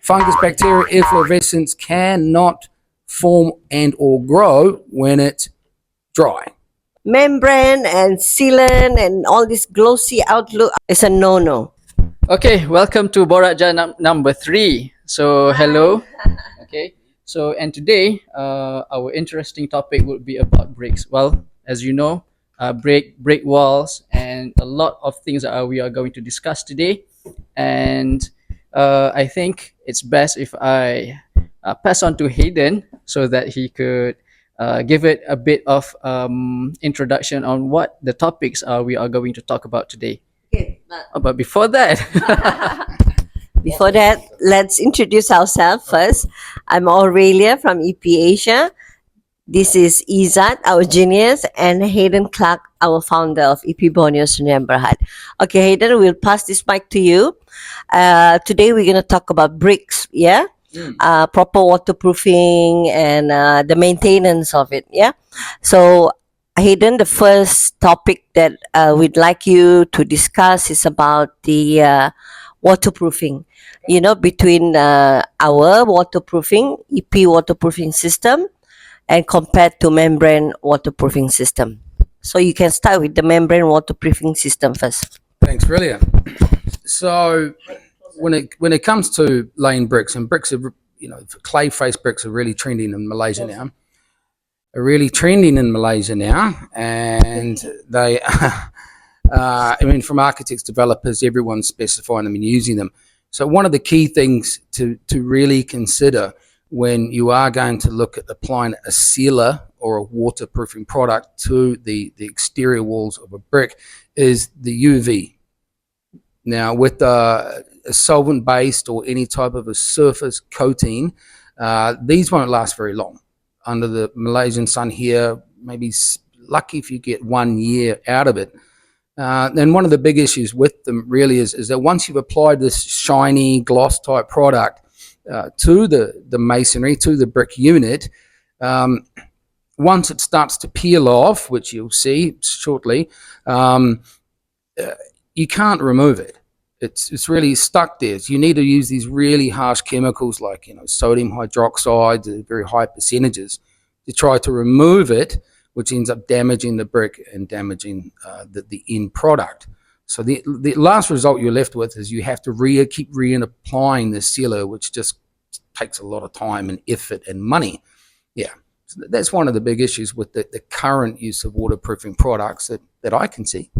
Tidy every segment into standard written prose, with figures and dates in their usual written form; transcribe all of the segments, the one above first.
fungus, bacteria, efflorescence cannot form and or grow when it's dry. Membrane and sealant and all this glossy outlook is a no-no. Okay, welcome to Borak Jer number 3. So hello. Okay, so and today our interesting topic would be about bricks. Well, as you know, brick walls and a lot of things that we are going to discuss today. And I think it's best if I pass on to Hayden so that he could give it a bit of introduction on what the topics we are going to talk about today. Okay, But before that, let's introduce ourselves first. I'm Aurelia from EP Asia. This is Izzat, our genius, and Hayden Clark, our founder of EP Borneo Sdn Bhd. Okay, Hayden, we'll pass this mic to you. Today we're going to talk about bricks, yeah? Proper waterproofing and the maintenance of it, yeah? So, Hayden, the first topic that we'd like you to discuss is about the waterproofing. You know, between our waterproofing, EP waterproofing system, and compared to membrane waterproofing system. So you can start with the membrane waterproofing system first. Thanks, brilliant. So when it comes to laying bricks, and bricks are, you know, clay face bricks are really trending in Malaysia now. And they, I mean, from architects, developers, everyone's specifying them and using them. So one of the key things to really consider when you are going to look at applying a sealer or a waterproofing product to the exterior walls of a brick is the UV. Now, with a solvent-based or any type of a surface coating, these won't last very long. Under the Malaysian sun here, maybe lucky if you get 1 year out of it. And one of the big issues with them really is that once you've applied this shiny gloss type product to the masonry, to the brick unit, once it starts to peel off, which you'll see shortly, you can't remove it. It's really stuck there. So you need to use these really harsh chemicals like, you know, sodium hydroxide, very high percentages, to try to remove it, which ends up damaging the brick and damaging the end product. So the last result you're left with is you have to keep reapplying the sealer, which just takes a lot of time and effort and money. Yeah, so that's one of the big issues with the current use of waterproofing products that I can see.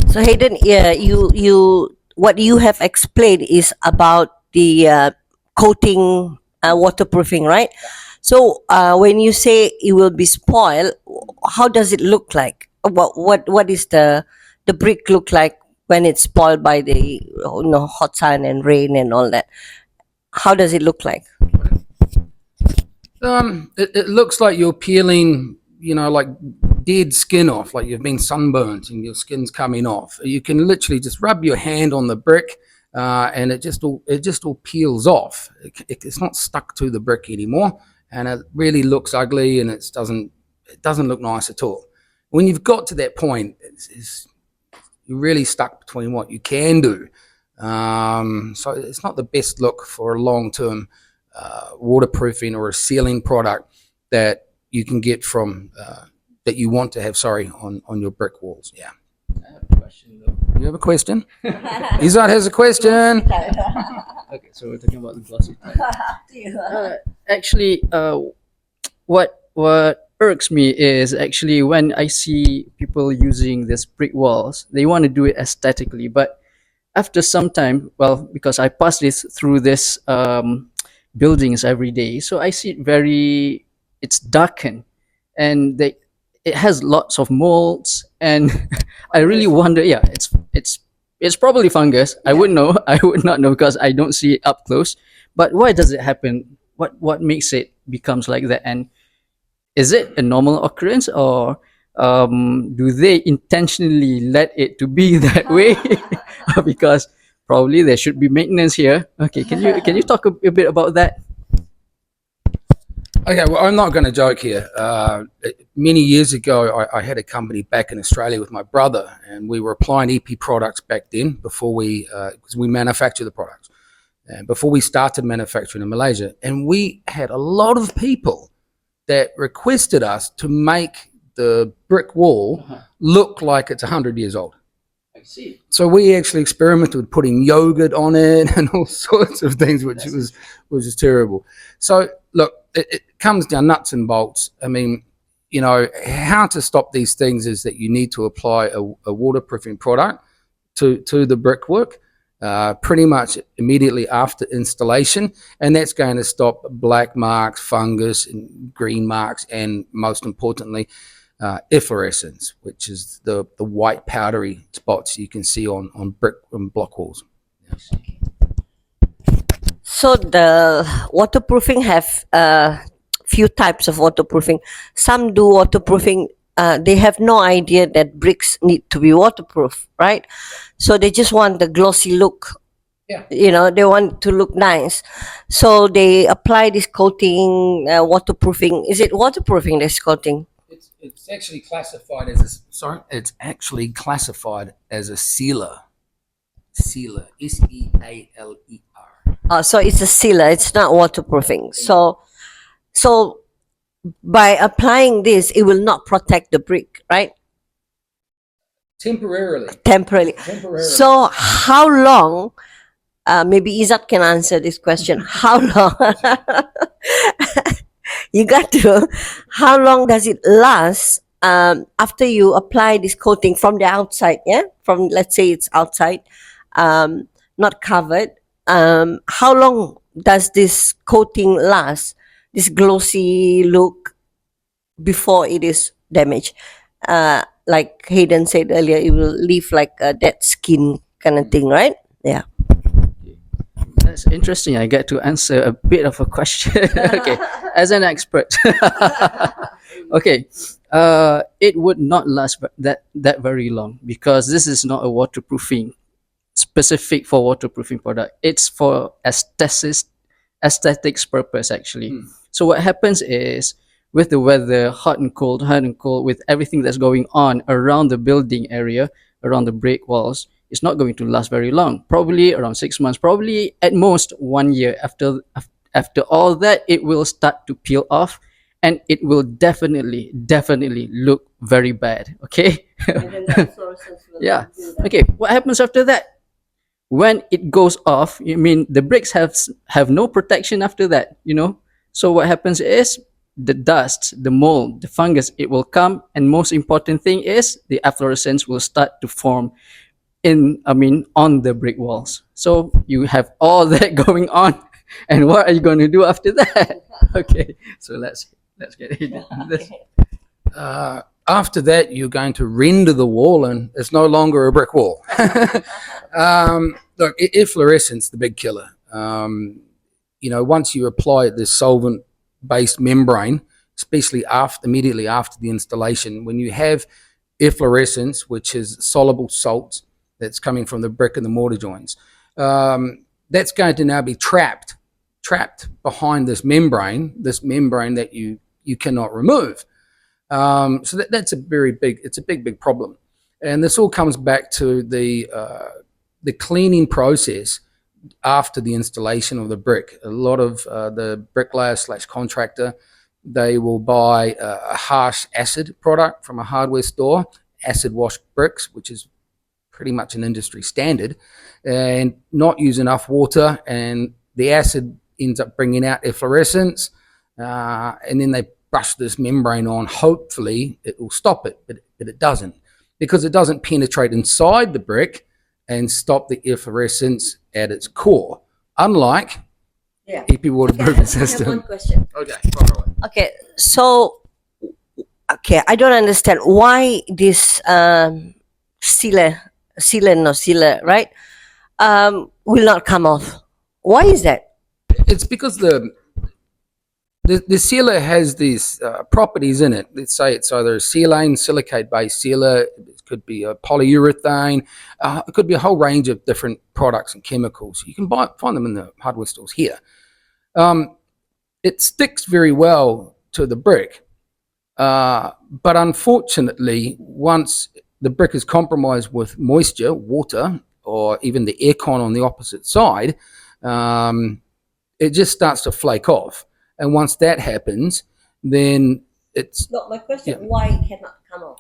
So Hayden, yeah, what you have explained is about the coating waterproofing, right? So when you say it will be spoiled, how does it look like? What is the brick look like when it's spoiled by the hot sun and rain and all that? How does it look like? It looks like you're peeling, you know, like dead skin off, like you've been sunburnt and your skin's coming off. You can literally just rub your hand on the brick and it just all peels off. It's not stuck to the brick anymore, and it really looks ugly, and it doesn't look nice at all. When you've got to that point, you're really stuck between what you can do. So it's not the best look for a long-term waterproofing or a sealing product that you can get from that you want to have, on your brick walls. Yeah. I have a question though. You have a question? Izzat has a question. Okay, so we're talking about the glossy type. Actually, what irks me is actually when I see people using these brick walls, they want to do it aesthetically, but after some time, well, because I pass through this buildings every day, so I see it's darkened, and it has lots of molds, and I really wonder. Yeah, it's probably fungus. I would not know because I don't see it up close. But why does it happen? What makes it becomes like that? And is it a normal occurrence, or do they intentionally let it to be that way? Because probably there should be maintenance here. Okay, can you talk a bit about that? Okay, well, I'm not going to joke here. Many years ago, I had a company back in Australia with my brother, and we were applying EP products back then before because we manufacture the products. before we started manufacturing in Malaysia. And we had a lot of people that requested us to make the brick wall look like it's 100 years old. I see. So we actually experimented with putting yogurt on it and all sorts of things, which was just terrible. So look, it comes down nuts and bolts. I mean, you know, how to stop these things is that you need to apply a waterproofing product to the brickwork pretty much immediately after installation, and that's going to stop black marks, fungus, and green marks, and most importantly, efflorescence, which is the white powdery spots you can see on brick and block walls. So the waterproofing have few types of waterproofing. Some do waterproofing. They have no idea that bricks need to be waterproof, right? So they just want the glossy look. Yeah. You know, they want to look nice. So they apply this coating, waterproofing. Is it waterproofing, this coating? It's actually classified as it's actually classified as a sealer. Sealer, SEALER. So it's a sealer. It's not waterproofing. So by applying this, it will not protect the brick, right? Temporarily. So how long? Maybe Izzat can answer this question. How long? You got to. How long does it last after you apply this coating from the outside? Yeah, from, let's say it's outside, not covered. How long does this coating last? This glossy look before it is damaged. Like Hayden said earlier, it will leave like a dead skin kind of thing, right? Yeah. That's interesting. I get to answer a bit of a question. Okay, as an expert. Okay, it would not last that very long because this is not a waterproofing specific for waterproofing product. It's for aesthetics purpose actually. So what happens is with the weather, hot and cold, with everything that's going on around the building area, around the brick walls, it's not going to last very long. Probably around 6 months, probably at most 1 year. After all that, it will start to peel off and it will definitely look very bad. Okay. Yeah. Okay. What happens after that? When it goes off, I mean, the bricks have no protection after that, you know. So what happens is the dust, the mold, the fungus, it will come, and most important thing is the efflorescence will start to form on the brick walls. So you have all that going on, and what are you going to do after that? Okay, so let's get into this. After that, you're going to render the wall, and it's no longer a brick wall. Look, efflorescence, the big killer. You know, once you apply this solvent-based membrane, especially immediately after the installation, when you have efflorescence, which is soluble salts that's coming from the brick and the mortar joints, that's going to now be trapped behind this membrane that you cannot remove. So that's a big problem, and this all comes back to the cleaning process after the installation of the brick. A lot of the bricklayer / contractor, they will buy a harsh acid product from a hardware store, acid wash bricks, which is pretty much an industry standard, and not use enough water, and the acid ends up bringing out efflorescence, and then they brush this membrane on. Hopefully it will stop it, but it doesn't, because it doesn't penetrate inside the brick and stop the efflorescence at its core, unlike EP waterproofing system. I have one question. Okay, So I don't understand why this sealer, right, will not come off. Why is that? it's because the sealer has these properties in it. Let's say it's either a silicone, silicate-based sealer. It could be a polyurethane. It could be a whole range of different products and chemicals. You can find them in the hardware stores here. It sticks very well to the brick, but unfortunately, once the brick is compromised with moisture, water, or even the aircon on the opposite side, it just starts to flake off. And once that happens, then it's No, my question, why it cannot come off?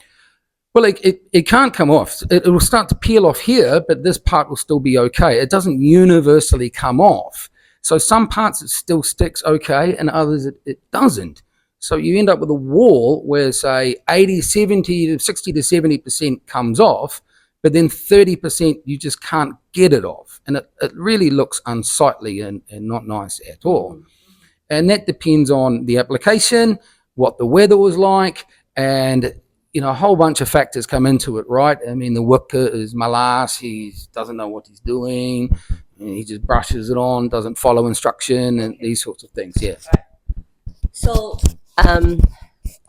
well, it can't come off. It will start to peel off here, but this part will still be okay. It doesn't universally come off. So some parts it still sticks okay, and others it doesn't. So you end up with a wall where, say, 80, 70 to 60 to 70% comes off, but then 30% you just can't get it off. And it really looks unsightly and not nice at all. And that depends on the application, what the weather was like, and a whole bunch of factors come into it, right? I mean, the worker is malas, he doesn't know what he's doing, he just brushes it on, doesn't follow instruction, and these sorts of things, yeah. So,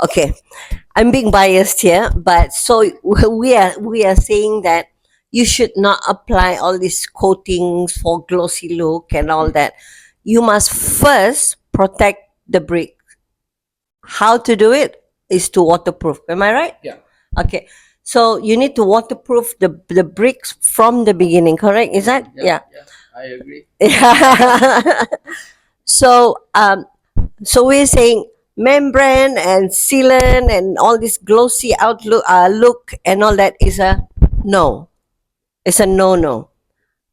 okay, I'm being biased here, but so we are saying that you should not apply all these coatings for glossy look and all that. You must first protect the brick. How to do it is to waterproof. Am I right? Yeah. Okay. So you need to waterproof the bricks from the beginning, correct? Is that? Yeah. I agree. Yeah. So so we're saying membrane and sealant and all this glossy look and all that is a no. It's a no.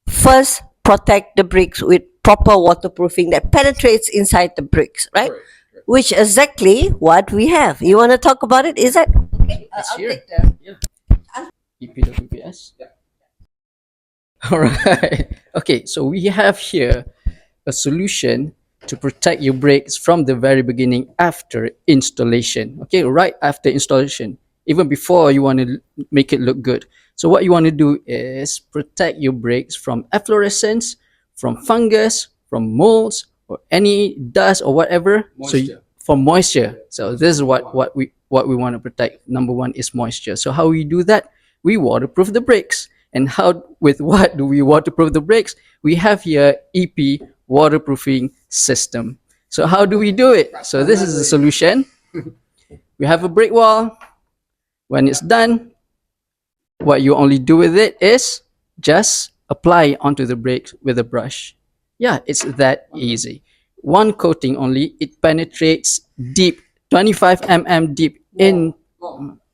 First, protect the bricks with proper waterproofing that penetrates inside the bricks, right? Correct. Which exactly what we have. You want to talk about it? Is that okay? It's I'll here. take the Yeah. EPWPS. Yeah. All right. Okay, so we have here a solution to protect your brakes from the very beginning after installation. Okay, right after installation, even before you want to make it look good. So what you want to do is protect your brakes from efflorescence, from fungus, from molds, or any dust or whatever. Moisture. From moisture. So this is what we want to protect. Number one is moisture. So how we do that? We waterproof the brakes. And with what do we waterproof the brakes? We have here EP waterproofing system. So how do we do it? So this is the solution. We have a brick wall. When it's done, what you only do with it is just apply onto the brakes with a brush. Yeah, it's that easy. One coating only, it penetrates deep, 25 mm deep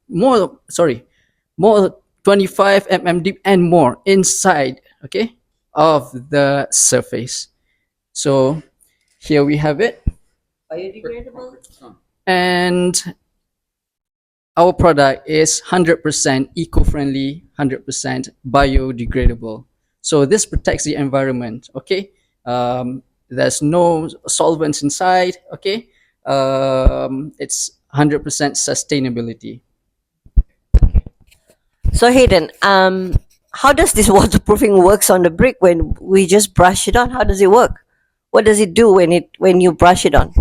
more 25 mm deep and more inside, okay, of the surface. So here we have it. biodegradable. And our product is 100% eco-friendly, 100% biodegradable. So this protects the environment, okay? There's no solvents inside, okay? It's 100% sustainability. So Hayden, how does this waterproofing works on the brick when we just brush it on? How does it work? What does it do when you brush it on?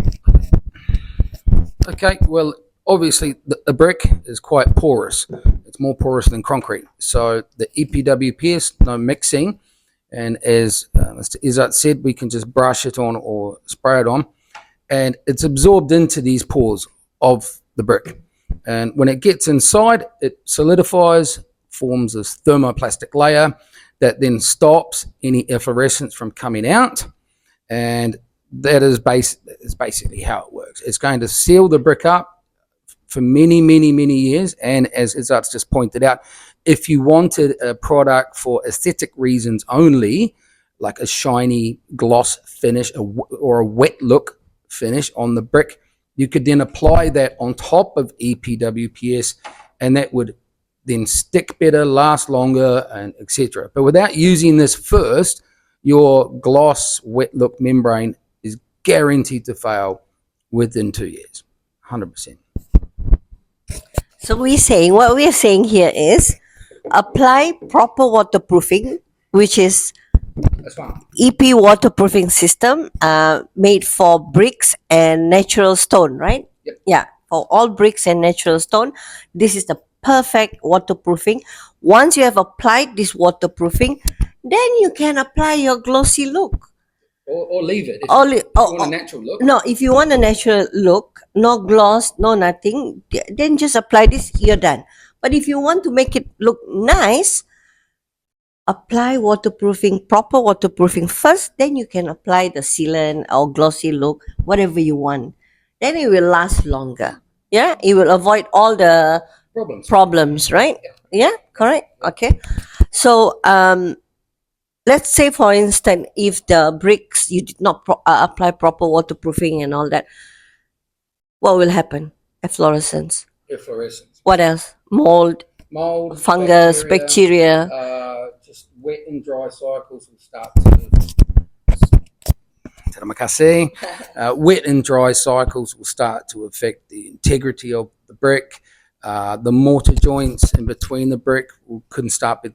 Okay, well, obviously the brick is quite porous. It's more porous than concrete. So the EPWPS, no mixing, and as Mr. Izzat said, we can just brush it on or spray it on, and it's absorbed into these pores of the brick. And when it gets inside, it solidifies, forms this thermoplastic layer that then stops any efflorescence from coming out. And that is basically how it works. It's going to seal the brick up for many, many, many years. And as Izzat's just pointed out, if you wanted a product for aesthetic reasons only, like a shiny gloss finish or a wet look finish on the brick, you could then apply that on top of EPWPS, and that would then stick better, last longer, and etc. But without using this first, your gloss wet look membrane is guaranteed to fail within 2 years, 100%. So what we are saying here is apply proper waterproofing, which is That's fine. EP waterproofing system made for bricks and natural stone, right? Yep. Yeah, for all bricks and natural stone. This is the perfect waterproofing. Once you have applied this waterproofing, then you can apply your glossy look. Or leave it. If Only- you want a natural look. No, if you want a natural look, no gloss, no nothing, then just apply this, you're done. But if you want to make it look nice, apply waterproofing, proper waterproofing first, then you can apply the sealant or glossy look, whatever you want. Then it will last longer. Yeah, it will avoid all the problems, right? Yeah, correct. Okay. So, let's say, for instance, if the bricks you did not apply proper waterproofing and all that, what will happen? Efflorescence. Efflorescence. What else? Mold, Mold, fungus, bacteria. just wet and dry cycles will start to. Wet and dry cycles will start to affect the integrity of the brick. The mortar joints in between the brick couldn't start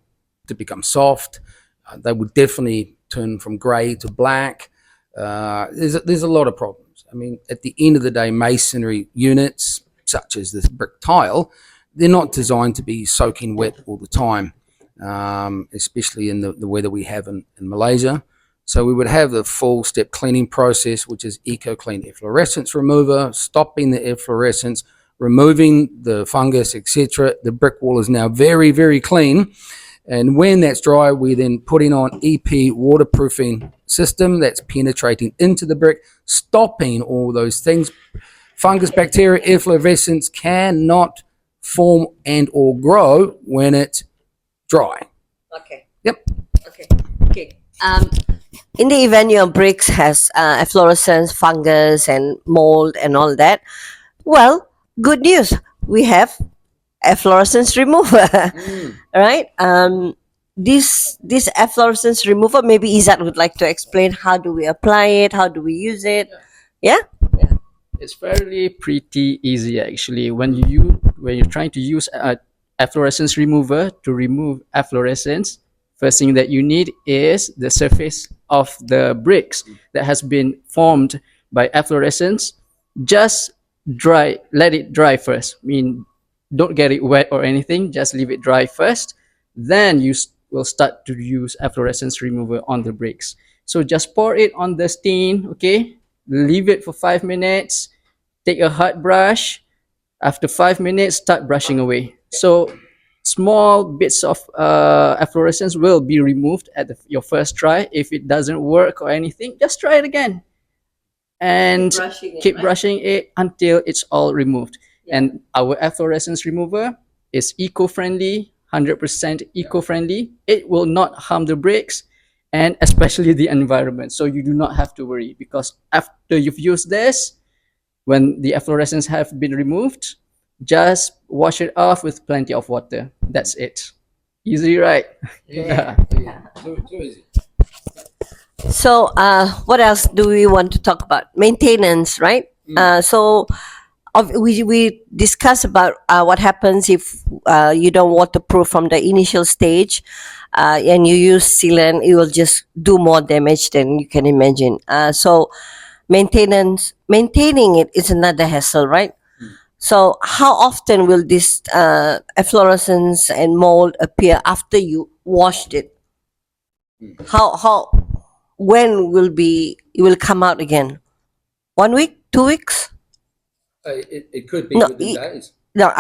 to become soft. They would definitely turn from grey to black. There's a lot of problems. I mean, at the end of the day, masonry units, such as this brick tile, they're not designed to be soaking wet all the time, especially in the weather we have in Malaysia. So we would have the full step cleaning process, which is EcoKleen efflorescence remover, stopping the efflorescence, removing the fungus, etc. The brick wall is now very, very clean. And when that's dry, we then putting on EP waterproofing system that's penetrating into the brick, stopping all those things. Fungus, bacteria, efflorescence cannot form and or grow when it's dry. Okay. Yep. Okay. In the event your bricks has efflorescence, fungus, and mold and all that, well, good news. We have efflorescence remover, right? This efflorescence remover, maybe Izzat would like to explain how do we apply it, how do we use it? Yeah. It's fairly pretty easy actually. When you're trying to use a efflorescence remover to remove efflorescence, first thing that you need is the surface of the bricks that has been formed by efflorescence. Just let it dry first. I mean, don't get it wet or anything, just leave it dry first. Then you will start to use efflorescence remover on the bricks. So just pour it on the stain, okay? Leave it for 5 minutes. Take a hard brush. After 5 minutes, start brushing away. So small bits of efflorescence will be removed at your first try. If it doesn't work or anything, just try it again. And keep brushing it until it's all removed. And our efflorescence remover is eco-friendly, 100% eco-friendly. It will not harm the bricks and especially the environment. So you do not have to worry, because after you've used this, when the efflorescence have been removed, just wash it off with plenty of water. That's it. Easy, right? Yeah. Too easy. So, what else do we want to talk about? Maintenance, right? We discuss about what happens if you don't waterproof from the initial stage, and you use sealant. It will just do more damage than you can imagine. So, maintaining it is another hassle, right? So, how often will this efflorescence and mold appear after you washed it? When it will come out again? 1 week, 2 weeks? It could be No, within days. No,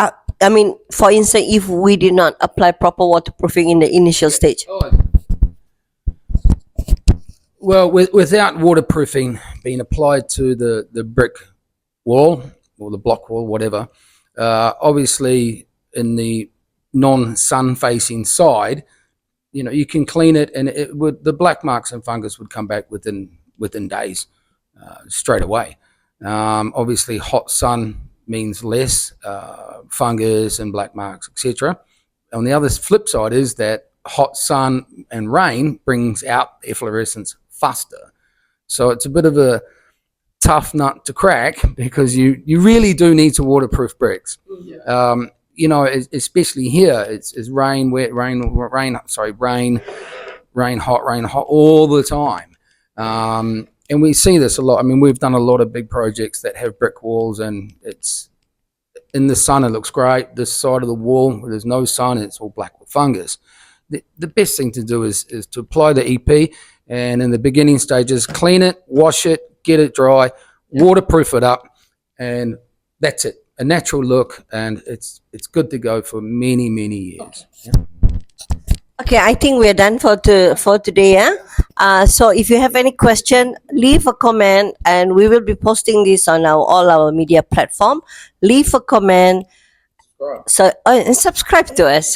I mean, for instance, if we did not apply proper waterproofing in the initial stage. Well, without waterproofing being applied to the brick wall or the block wall, whatever, obviously in the non-sun facing side, you can clean it, and the black marks and fungus would come back within days, straight away. Obviously, hot sun means less fungus and black marks, etc. On the other flip side is that hot sun and rain brings out efflorescence faster. So it's a bit of a tough nut to crack, because you really do need to waterproof bricks. Especially here, it's rain, wet, rain, hot all the time. And we see this a lot. I mean, we've done a lot of big projects that have brick walls, and it's in the sun, it looks great. This side of the wall, where there's no sun, it's all black with fungus. The best thing to do is to apply the EP, and in the beginning stages, clean it, wash it, get it dry, waterproof it up, and that's it. A natural look, and it's good to go for many, many years. Okay, I think we're done for today. Yeah. So if you have any question, leave a comment, and we will be posting this on all our media platform. Leave a comment. So and subscribe to us.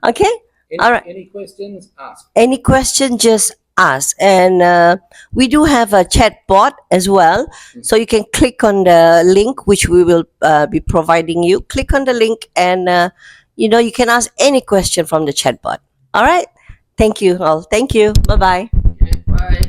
Okay. All right. Any questions? Ask. Any question, just ask. And we do have a chat bot as well, so you can click on the link which we will be providing you. Click on the link, and you can ask any question from the chat bot. All right. Thank you all. Thank you. Bye bye. Okay, bye.